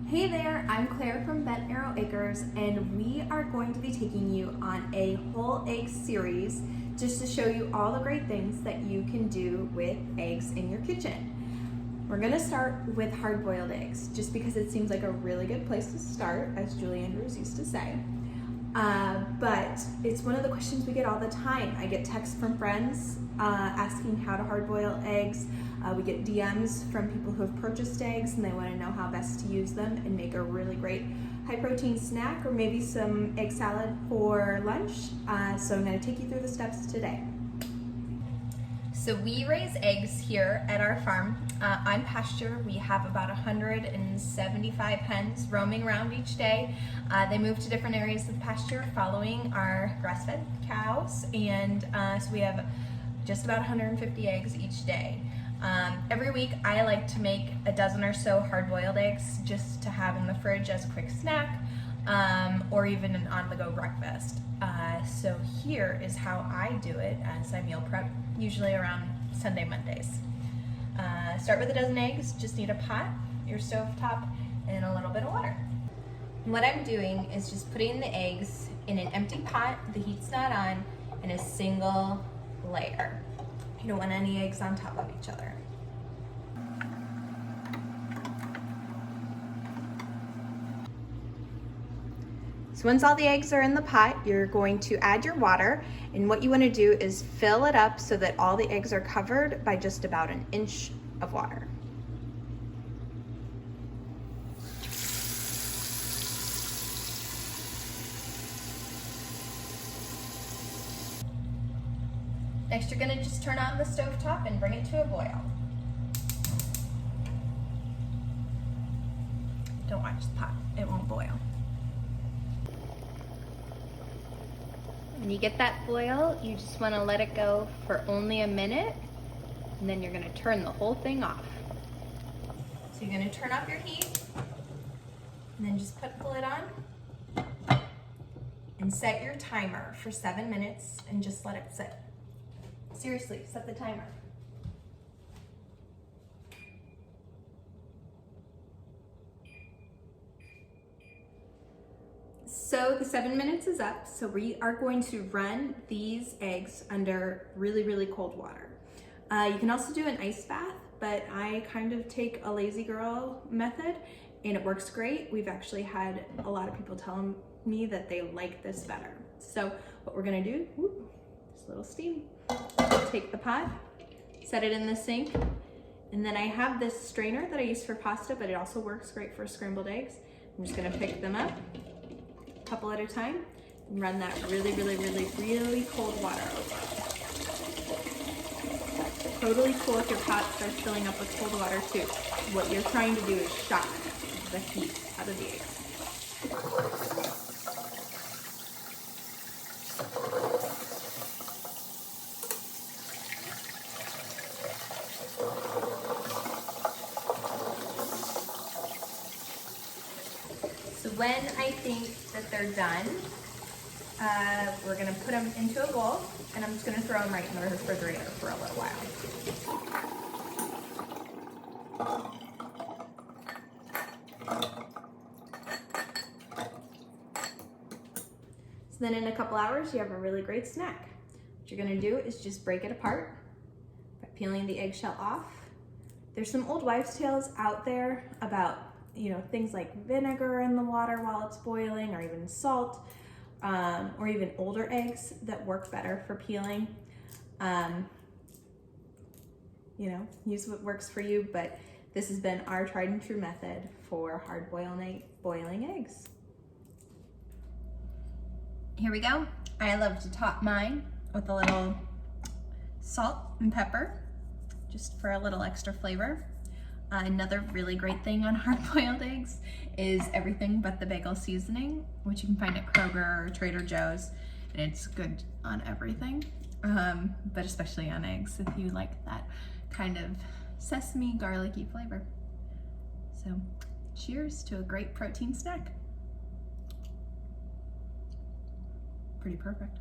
Hey there, I'm Claire from Bent Arrow Acres, and we are going to be taking you on a whole egg series just to show you all the great things that you can do with eggs in your kitchen. We're gonna start with hard-boiled eggs, just because it seems like a really good place to start, as Julie Andrews used to say. But it's one of the questions we get all the time. I get texts from friends asking how to hard-boil eggs. We get DMs from people who have purchased eggs and they want to know how best to use them and make a really great high-protein snack or maybe some egg salad for lunch. So I'm going to take you through the steps today. So we raise eggs here at our farm on pasture. We have about 175 hens roaming around each day. They move to different areas of the pasture following our grass-fed cows, and so we have just about 150 eggs each day. Every week I like to make a dozen or so hard-boiled eggs just to have in the fridge as a quick snack or even an on-the-go breakfast. So here is how I do it as I meal prep, usually around Sunday, Mondays. Start with a dozen eggs. Just need a pot, your stovetop, and a little bit of water. And what I'm doing is just putting the eggs in an empty pot, the heat's not on, in a single layer. You don't want any eggs on top of each other. So once all the eggs are in the pot, you're going to add your water, and what you want to do is fill it up so that all the eggs are covered by just about an inch of water. Next, you're going to just turn on the stovetop and bring it to a boil. Don't watch the pot, it won't boil. When you get that boil, you just want to let it go for only a minute, and then you're going to turn the whole thing off. So you're going to turn off your heat, and then just put the lid on, and set your timer for 7 minutes, and just let it sit. Seriously, set the timer. So the 7 minutes is up, so we are going to run these eggs under really, really cold water. You can also do an ice bath, but I kind of take a lazy girl method and it works great. We've actually had a lot of people tell me that they like this better. So what we're gonna do, just a little steam. Take the pot, set it in the sink, and then I have this strainer that I use for pasta, but it also works great for scrambled eggs. I'm just gonna pick them up, a couple at a time, and run that really, really, really, really cold water over. Totally cool if your pot starts filling up with cold water too. What you're trying to do is shock the heat out of the eggs. So when I think that they're done, we're gonna put them into a bowl, and I'm just gonna throw them right in the refrigerator for a little while. So then in a couple hours, you have a really great snack. What you're gonna do is just break it apart by peeling the eggshell off. There's some old wives' tales out there about things like vinegar in the water while it's boiling, or even salt, or even older eggs that work better for peeling. Use what works for you, but this has been our tried and true method for hard boiling eggs. Here we go. I love to top mine with a little salt and pepper, just for a little extra flavor. Another really great thing on hard-boiled eggs is everything but the bagel seasoning, which you can find at Kroger or Trader Joe's, and it's good on everything, but especially on eggs if you like that kind of sesame garlicky flavor. So cheers to a great protein snack. Pretty perfect.